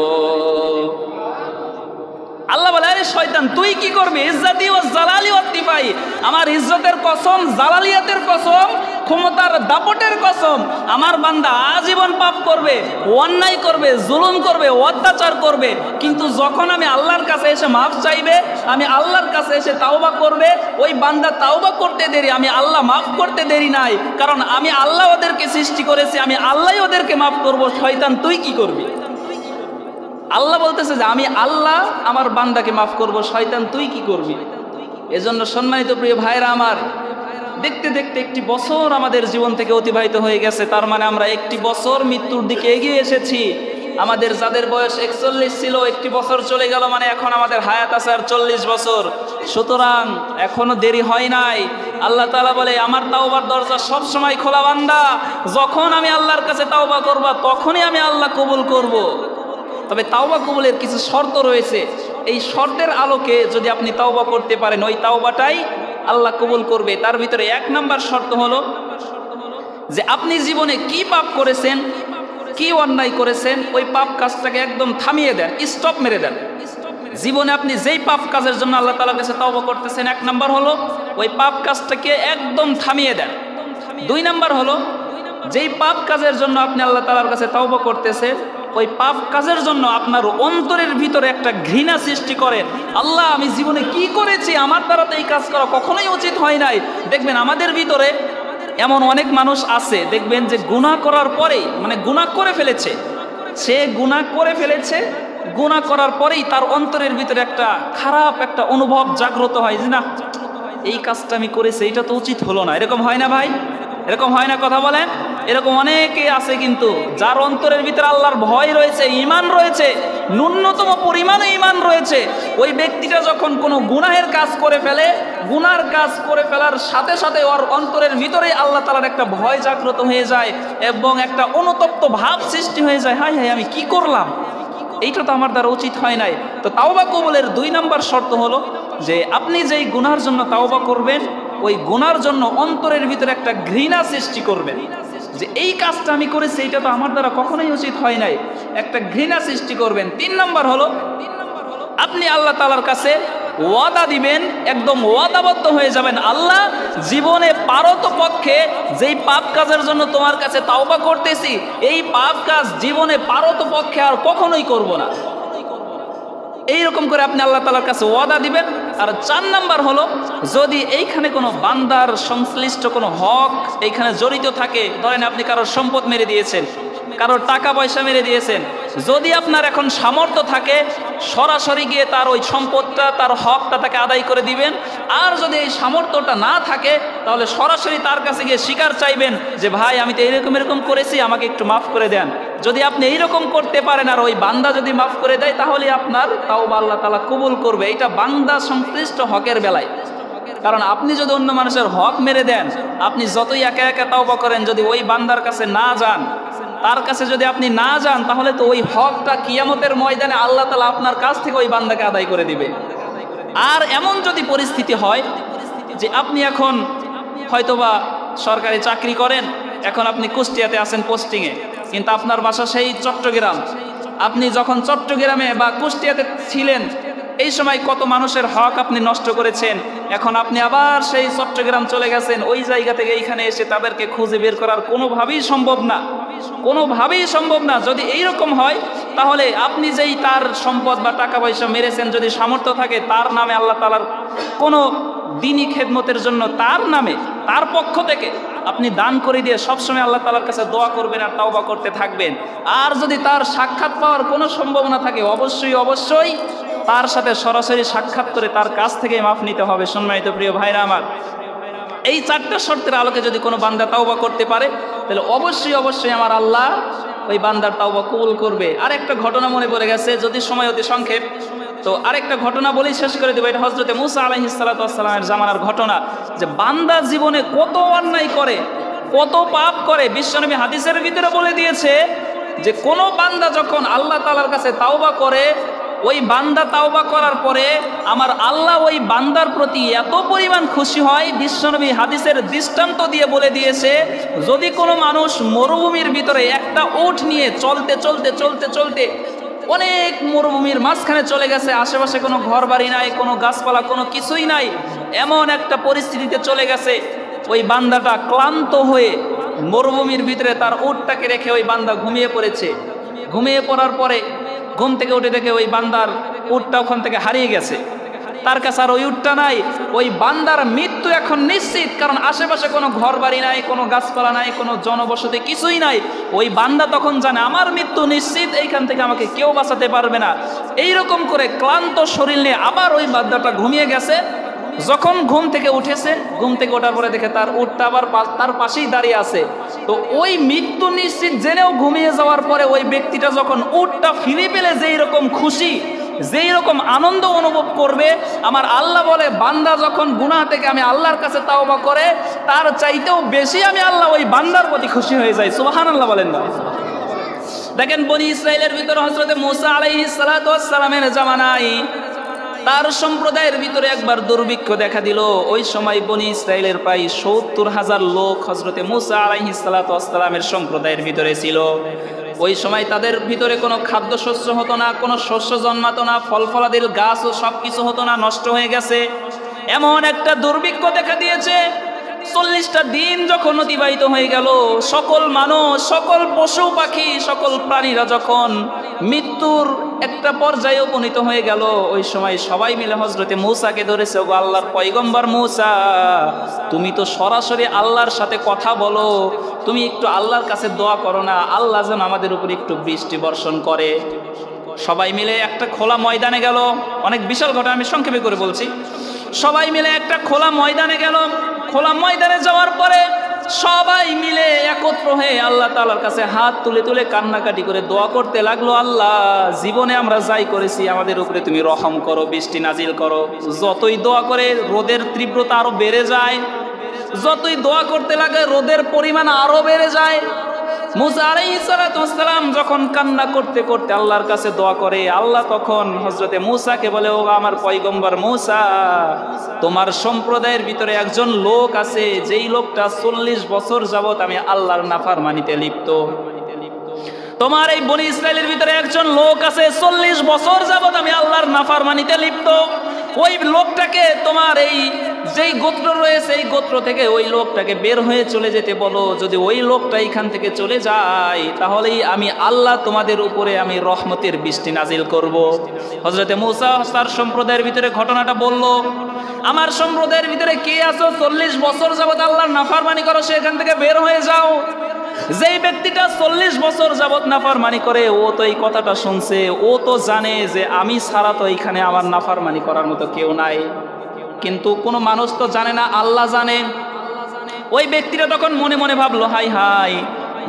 আল্লাহ বলে, আরে শয়তান তুই কি করবি? ইজ্জতি ও জালালি ওয়াত্তিফাই, আমার ইজ্জতের কসম, জালালিয়াতের কসম, ক্ষমতার দাপটের কসম, আমার বান্দা আজীবন পাপ করবে, অন্যায় করবে, জুলুম করবে, অত্যাচার করবে, কিন্তু যখন আমি আল্লাহর কাছে এসে মাফ চাইবে, আমি আল্লাহর কাছে এসে তাওবা করবে, ওই বান্দা তাওবা করতে দেরি, আমি আল্লাহ মাফ করতে দেরি নাই, কারণ আমি আল্লাহ ওদেরকে সৃষ্টি করেছি, আমি আল্লাহই ওদেরকে মাফ করব। শয়তান তুই কি করবি? আল্লাহ বলতেছে যে আমি আল্লাহ আমার বান্দাকে মাফ করব, শয়তান তুই কি করবি? এজন্য সম্মানিত প্রিয় ভাইরা আমার, দেখতে দেখতে একটি বছর আমাদের জীবন থেকে অতিবাহিত হয়ে গেছে, তার মানে আমরা একটি বছর মৃত্যুর দিকে এগিয়ে এসেছি। আমাদের যাদের বয়স 41 ছিল, একটি বছর চলে গেল, মানে এখন আমাদের হায়াত আছে আর 40 বছর, সুতরাং এখনো দেরি হয় নাই। আল্লাহ তাআলা বলে, আমার তাওবার দরজা সব সময় খোলা বান্দা, যখন আমি আল্লাহর কাছে তাওবা করবা তখনই আমি আল্লাহ কবুল করব। তবে তাওবা কবুলের কিছু শর্ত রয়েছে, এই শর্তের আলোকে যদি আপনি তাওবা করতে পারেন, ওই তাওবাটাই আল্লাহ কবুল করবে। তার ভিতরে 1 নম্বর শর্ত হলো যে আপনি জীবনে কি পাপ করেছেন, কি অন্যায় করেছেন, ওই পাপ কাজটাকে একদম থামিয়ে দেন, স্টপ মেরে দেন। জীবনে আপনি যেই পাপ কাজের জন্য আল্লাহ তাআলার কাছে তাওবা করতেছেন, 1 নম্বর হলো ওই পাপ কাজটাকে একদম থামিয়ে দেন। 2 নম্বর হলো যেই পাপ কাজের জন্য আপনি আল্লাহ তাআলার কাছে তাওবা করতেছেন, ওই পাপ কাজের জন্য আপনার অন্তরের ভিতরে একটা ঘৃণা সৃষ্টি করে, আল্লাহ আমি জীবনে কি করেছি, আমার দ্বারা তো এই কাজ করা কখনোই উচিত হয় নাই। দেখবেন আমাদের ভিতরে এমন অনেক মানুষ আছে, দেখবেন যে গুনাহ করার পরেই, মানে গুনাহ করে ফেলেছে, সে গুনাহ করে ফেলেছে, গুনাহ করার পরেই তার অন্তরের ভিতরে একটা খারাপ একটা অনুভব জাগ্রত হয় যে না, এই কাজটা আমি করেছি, এটা তো উচিত হলো না। এরকম হয় না ভাই? এরকম হয় না? কথা বলেন। এরকম অনেকে আছে কিন্তু যার অন্তরের ভিতরে আল্লাহর ভয় রয়েছে, ঈমান রয়েছে, ন্যূনতম পরিমাণে ঈমান রয়েছে, ওই ব্যক্তিটা যখন কোনো গুনাহের কাজ করে ফেলে, গুনার কাজ করে ফেলার সাথে সাথে ওর অন্তরের ভিতরেই আল্লাহ তাআলার একটা ভয় জাগ্রত হয়ে যায় এবং একটা অনুতপ্ত ভাব সৃষ্টি হয়ে যায়, হায় হায় আমি কি করলাম, এইটা তো আমার দ্বারা উচিত হয় নাই। তো তাওবা কবুলের 2 নম্বর শর্ত হলো যে আপনি যেই গুনার জন্য তাওবা করবেন, ওই গুনার জন্য অন্তরের ভিতরে একটা ঘৃণা সৃষ্টি করবেন যে এই কাজটা আমি করেছি, এটা তো আমার দ্বারা কখনোই উচিত হয় নাই, একটা ঘৃণা সৃষ্টি করবেন। 3 নম্বর হলো আপনি আল্লাহ তাআলার কাছে ওয়াদা দিবেন, একদম ওয়াদাবদ্ধ হয়ে যাবেন, আল্লাহ জীবনে পারতপক্ষে যেই পাপ কাজের জন্য তোমার কাছে তাওবা করতেছি, এই পাপ কাজ জীবনে পারতপক্ষে আর কখনোই করব না। এইরকম করে আপনি আল্লাহ তাআলার কাছে ওয়াদা দিবেন। আর 4 নাম্বার হলো যদি এইখানে কোনো বান্দার সংশ্লিষ্ট কোনো হক এইখানে জড়িত থাকে, ধরেন আপনি কারোর সম্পদ মেরে দিয়েছেন, কারোর টাকা পয়সা মেরে দিয়েছেন, যদি আপনার এখন সামর্থ্য থাকে সরাসরি গিয়ে তার ওই সম্পদটা, তার হকটা তাকে আদায় করে দিবেন। আর যদি এই সামর্থ্যটা না থাকে তাহলে সরাসরি তার কাছে গিয়ে স্বীকার চাইবেন যে ভাই আমি তো এরকম করেছি, আমাকে একটু মাফ করে দেন। যদি আপনি এইরকম করতে পারেন আর ওই বান্দা যদি মাফ করে দেয়, তাহলে আপনার তাওবা আল্লাহ তাআলা কবুল করবে। এটা বান্দা সংশ্লিষ্ট হকের বেলায়। কারণ আপনি যদি অন্য মানুষের হক মেরে দেন, আপনি যতই একা একা তাওবা করেন, যদি ওই বান্দার কাছে না যান, তার কাছে যদি আপনি না যান, তাহলে তো ওই হকটা কিয়ামতের ময়দানে আল্লাহ তাআলা আপনার কাছ থেকে ওই বান্দাকে আদায় করে দিবে। আর এমন যদি পরিস্থিতি হয় যে আপনি এখন হয়তোবা সরকারি চাকরি করেন, এখন আপনি কুষ্টিয়াতে আছেন পোস্টিংয়ে, কিন্তু আপনার বাসা সেই চট্টগ্রাম, আপনি যখন চট্টগ্রামে বা কুষ্টিয়াতে ছিলেন এই সময় কত মানুষের হক আপনি নষ্ট করেছেন। এখন আপনি আবার সেই চট্টগ্রাম চলে গেছেন, ওই জায়গা থেকে এইখানে এসে তাদেরকে খুঁজে বের করার কোনোভাবেই সম্ভব না, কোনোভাবেই সম্ভব না। যদি এইরকম হয় তাহলে আপনি যেই তার সম্পদ বা টাকা পয়সা মেরেছেন, যদি সামর্থ্য থাকে তার নামে আল্লাহ তাআলার কোনো দিনী খেদমতের জন্য তার নামে তার পক্ষ থেকে আপনি দান করে দিয়ে সবসময় আল্লাহ তাআলার কাছে দোয়া করবেন আর তাওবা করতে থাকবেন। আর যদি তার সাক্ষাৎ পাওয়ার কোনো সম্ভাবনা থাকে অবশ্যই তার সাথে সরাসরি সাক্ষাৎ করে তার কাছ থেকেই মাফ নিতে হবে। সম্মানিত প্রিয় ভাইরা আমার, এই চারটা শর্তের আলোকে যদি কোনো বান্দা তাওবা করতে পারে তাহলে অবশ্যই আমার আল্লাহ ওই বান্দার তাওবা কবুল করবে। আর একটা ঘটনা মনে পড়ে গেছে, যদি সময় অতি সংক্ষেপ, তো আরেকটা ঘটনা বলেই শেষ করে দেবো। এটা হযরতে মূসা আলাইহিস সালাতু ওয়াস সালামের জামানার ঘটনা, যে বান্দা জীবনে কত অন্যায় করে, কত পাপ করে। বিশ্বনবী হাদিসের ভিতরে বলে দিয়েছে যে কোনো বান্দা যখন আল্লাহ তাআলার কাছে তাওবা করে, ওই বান্দা তাওবা করার পরে আমার আল্লাহ ওই বান্দার প্রতি এত পরিমাণ খুশি হয়, বিশ্বনবী হাদিসের দৃষ্টান্ত দিয়ে বলে দিয়েছে, যদি কোনো মানুষ মরুভূমির ভিতরে একটা উট নিয়ে চলতে অনেক মরুভূমির মাঝখানে চলে গেছে, আশেপাশে কোনো ঘর বাড়ি নাই, কোনো গাছপালা, কোনো কিছুই নাই, এমন একটা পরিস্থিতিতে চলে গেছে, ওই বান্দাটা ক্লান্ত হয়ে মরুভূমির ভিতরে তার উটটাকে রেখে ওই বান্দা ঘুমিয়ে পড়েছে। ঘুমিয়ে পড়ার পরে ঘুম থেকে উঠে দেখে ওই বান্দার উটটা ওখান থেকে হারিয়ে গেছে, তার কাছে আর ওই উটটা নাই। ওই বান্দার মৃত্যু এখন নিশ্চিত, কারণ আশেপাশে কোনো ঘর বাড়ি নাই, কোনো গাছপালা নাই, কোনো জনবসতি কিছুই নাই। ওই বান্দা তখন জানে আমার মৃত্যু নিশ্চিত, এইখান থেকে আমাকে কেউ বাঁচাতে পারবে না। এইরকম করে ক্লান্ত শরীর নিয়ে আবার ওই বান্দাটা ঘুমিয়ে গেছে। যখন ঘুম থেকে উঠেছে, ঘুম থেকে ওঠার পরে দেখে তার উটটা আবার তার পাশেই দাঁড়িয়ে আছে। তো ওই মৃত্যু নিশ্চিত জেনেও ঘুমিয়ে যাওয়ার পরে ওই ব্যক্তিটা যখন উটটা ফিরে পেলে যেই রকম খুশি, যেই রকম আনন্দ অনুভব করবে, আমার আল্লাহ বলে বান্দা যখন গুনাহ থেকে আমি আল্লাহর কাছে তাওবা করে তার চাইতেও বেশি আমি আল্লাহ ওই বান্দার প্রতি খুশি হয়ে যাই। সুবহানাল্লাহ বলেন না? দেখেন বনি ইসরাইলের ভিতরে হযরতে মূসা আলাইহিস সালাতু ওয়াস সালামের জামানায় তার সম্প্রদায়ের ভিতরে একবার দুর্ভিক্ষ দেখা দিল। ওই সময় বনি ইসরাইলের প্রায় ৭০,০০০ লোক হযরতে মূসা আলাইহিস সালাতু ওয়াস সালামের সম্প্রদায়ের ভিতরে ছিল। ওই সময় তাদের ভিতরে কোনো খাদ্যশস্য হতো না, কোনো শস্য জন্মাতো না, ফল ফলাদির গাছ ও সব কিছু হতো না, নষ্ট হয়ে গেছে। এমন একটা দুর্ভিক্ষ দেখা দিয়েছে। ৪০টা দিন যখন অতিবাহিত হয়ে গেল, সকল মানুষ, সকল পশু পাখি, সকল প্রাণীরা যখন মৃত্যুর একটা পর্যায়ে উপনীত হয়ে গেল, ওই সময় সবাই মিলে হযরতে মূসাকে ধরেছে, ওগো আল্লাহর পয়গম্বর মূসা, তুমি তো সরাসরি আল্লাহর সাথে কথা বলো, তুমি একটু আল্লাহর কাছে দোয়া করো না, আল্লাহ যেন আমাদের উপর একটু বৃষ্টি বর্ষণ করে। সবাই মিলে একটা খোলা ময়দানে গেল। অনেক বিশাল ঘটনা, আমি সংক্ষেপে করে বলছি। সবাই মিলে একটা খোলা ময়দানে গেল। খোলা ময়দানে যাওয়ার পরে সবাই মিলে একত্র হয়ে আল্লাহ তাআলার কাছে হাত তুলে তুলে কান্নাকাটি করে দোয়া করতে লাগলো, আল্লাহ জীবনে আমরা যাই করেছি আমাদের উপরে তুমি রহম করো, বৃষ্টি নাজিল করো। যতই দোয়া করে রোদের তীব্রতা আরো বেড়ে যায়, যতই দোয়া করতে লাগে রোদের পরিমাণ আরো বেড়ে যায়। মূসা আলাইহিস সালাতু ওয়াস সালাম যখন কান্না করতে করতে আল্লাহর কাছে দোয়া করে, আল্লাহ তখন হযরতে মূসাকে বলে, ও আমার পয়গম্বর মূসা, তোমার সম্প্রদায়ের ভিতরে একজন লোক আছে, যেই লোকটা ৪০ বছর যাবত আমি আল্লাহর নাফরমানিতে লিপ্ত। তোমার এই বনি ইসরাইলের ভিতরে একজন লোক আছে, ৪০ বছর যাবত আমি আল্লাহর নাফরমানিতে লিপ্ত। ওই লোকটাকে তোমার এই যেই গোত্র রয়েছে এই গোত্র থেকে ওই লোকটাকে বের হয়ে চলে যেতে বলো। যদি ওই লোকটা এখান থেকে চলে যায় তাহলেই আমি আল্লাহ তোমাদের উপরে আমি রহমতের বৃষ্টি নাজিল করব। হযরতে মূসা তার সম্প্রদায়ের ভিতরে ঘটনাটা বলল, আমার সম্প্রদায়ের ভিতরে কে আছো ৪০ বছর যাবত আল্লাহর নাফরমানি করো, সেখান থেকে বের হয়ে যাও। যেই ব্যক্তিটা ৪০ বছর যাবত নাফরমানি করে ও তো এই কথাটা শুনছে, ও তো জানে যে আমি ছাড়া তো এখানে আমার নাফরমানি করার মতো কেউ নাই, কিন্তু কোনো মানুষ তো জানে না, আল্লাহ জানে। ওই ব্যক্তিটা তখন মনে মনে ভাবলো, হাই হাই,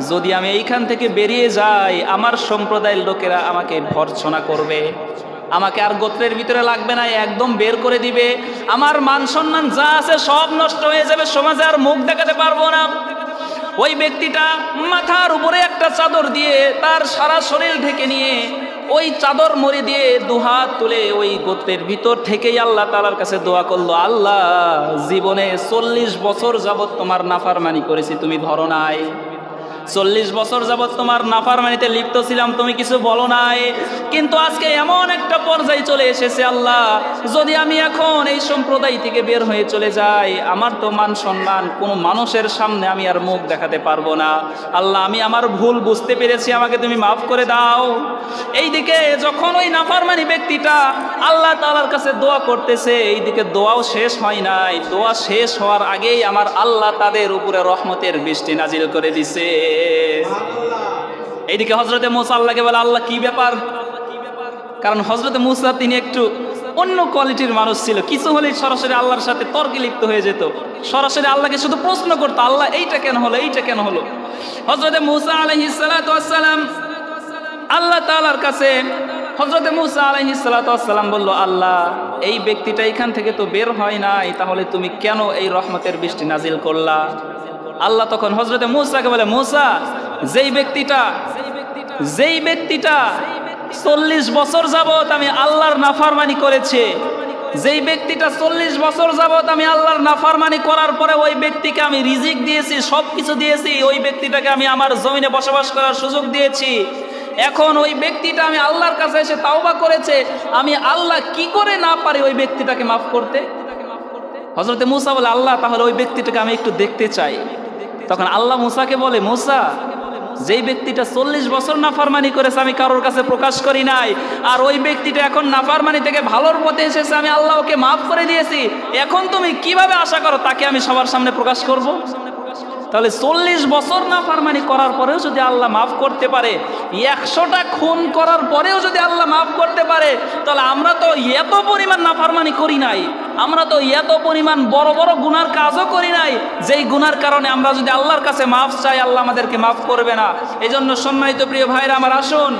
যদি আমি এইখান থেকে বেরিয়ে যাই আমার সম্প্রদায়ের লোকেরা আমাকে ভর্ৎসনা করবে, আমাকে আর গোত্রের ভিতরে লাগবে না, একদম বের করে দিবে, আমার মান সম্মান যা আছে সব নষ্ট হয়ে যাবে, সমাজে আর মুখ দেখাতে পারবো না। ওই ব্যক্তিটা মাথার উপরে একটা চাদর দিয়ে তার সারা শরীর ঢেকে নিয়ে ওই চাদর মুড়ি দিয়ে দুহাত তুলে ওই গোত্রের ভিতর থেকেই আল্লাহ তাআলার কাছে দোয়া করলো, আল্লাহ জীবনে ৪০ বছর যাবত তোমার নাফরমানি করেছি, তুমি ধরো নাই, 40 বছর যাবৎ তোমার নাফরমানিতে লিপ্ত ছিলাম, তুমি কিছু বলো নাই, কিন্তু আজকে এমন একটা পর্যায়ে চলে এসেছে আল্লাহ, যদি আমি এখন এই সম্প্রদায় থেকে বের হয়ে চলে যাই, আমার তো মান সম্মান, কোনো মানুষের সামনে আমি আর মুখ দেখাতে পারবো না। আল্লাহ, আমি আমার ভুল বুঝতে পেরেছি, আমাকে তুমি মাফ করে দাও। এইদিকে যখন ওই নাফরমানি ব্যক্তিটা আল্লাহ তাআলার কাছে দোয়া করতেছে, এইদিকে দোয়াও শেষ হয় নাই, দোয়া শেষ হওয়ার আগেই আমার আল্লাহ তাদের উপরে রহমতের বৃষ্টি নাজিল করে দিছে। এইদিকে হযরতে মূসা আল্লাহকে বলে, আল্লাহ কি ব্যাপার? কারণ হযরতে মূসা তিনি একটু অন্য কোয়ালিটির মানুষ ছিল, কিছু হলেই সরাসরি আল্লাহর সাথে তর্কে লিপ্ত হয়ে যেত, সরাসরি আল্লাহকে শুধু প্রশ্ন করতো, আল্লাহ এইটা কেন হলো, এইটা কেন হলো। হযরতে মূসা আলাইহিস সালাতু ওয়াস সালাম আল্লাহ তাআলার কাছে, হযরতে মূসা আলাইহিস সালাতু ওয়াস সালাম বলল, আল্লাহ এই ব্যক্তিটা এখান থেকে তো বের হয় নাই, তাহলে তুমি কেন এই রহমতের বৃষ্টি নাজিল করলা? আল্লাহ তখন হযরতে মূসাকে বলে, মূসা যেই ব্যক্তিটা 40 বছর যাবত আমি আল্লাহর নাফরমানি করেছে, যেই ব্যক্তিটা 40 বছর যাবত আমি আল্লাহর নাফরমানি করার পরে ওই ব্যক্তিকে আমি রিজিক দিয়েছি, সবকিছু দিয়েছি, ওই ব্যক্তিটাকে আমি আমার জমিনে বসবাস করার সুযোগ দিয়েছি, এখন ওই ব্যক্তিটা আমি আল্লাহর কাছে এসে তাওবা করেছে, আমি আল্লাহ কি করে না পারি ওই ব্যক্তিটাকে মাফ করতে? হযরতে মূসা বলে, আল্লাহ তাহলে ওই ব্যক্তিটাকে আমি একটু দেখতে চাই। তখন আল্লাহ মূসাকে বলে, মূসা যেই ব্যক্তিটা 40 বছর নাফরমানি করেছে আমি কারোর কাছে প্রকাশ করি নাই, আর ওই ব্যক্তিটা এখন নাফরমানি থেকে ভালোর পথে এসেছে, আমি আল্লাহ ওকে মাফ করে দিয়েছি, এখন তুমি কিভাবে আশা করো তাকে আমি সবার সামনে প্রকাশ করব? তাহলে 40 বছর নাফরমানি করার পরেও যদি আল্লাহ মাফ করতে পারে, 100টা খুন করার পরেও যদি আল্লাহ মাফ করতে পারে, তাহলে আমরা তো এত পরিমাণ নাফরমানি করি নাই, আমরা তো এত পরিমাণ বড় বড় গুনার কাজও করি নাই, যেই গুনার কারণে আমরা যদি আল্লাহর কাছে মাফ চাই আল্লাহ আমাদেরকে মাফ করবে না। এই জন্য সম্মানিত প্রিয় ভাইরা আমার, আসুন,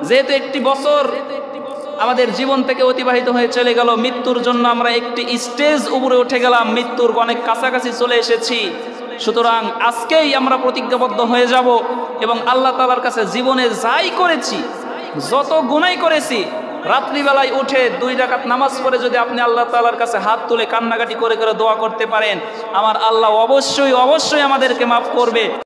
যেহেতু একটি বছর আমাদের জীবন থেকে অতিবাহিত হয়ে চলে গেল, মৃত্যুর জন্য আমরা একটি স্টেজ উপরে উঠে গেলাম, মৃত্যুর অনেক কাছাকাছি চলে এসেছি, সুতরাং আজকেই আমরা প্রতিজ্ঞাবদ্ধ হয়ে যাব এবং আল্লাহ তাআলার কাছে জীবনে যাই করেছি, যত গুনাহ করেছি, রাত্রিবেলায় উঠে 2 রাকাত নামাজ পড়ে যদি আপনি আল্লাহ তাআলার কাছে হাত তুলে কান্নাকাটি করে করে দোয়া করতে পারেন, আমার আল্লাহ অবশ্যই আমাদেরকে মাফ করবে।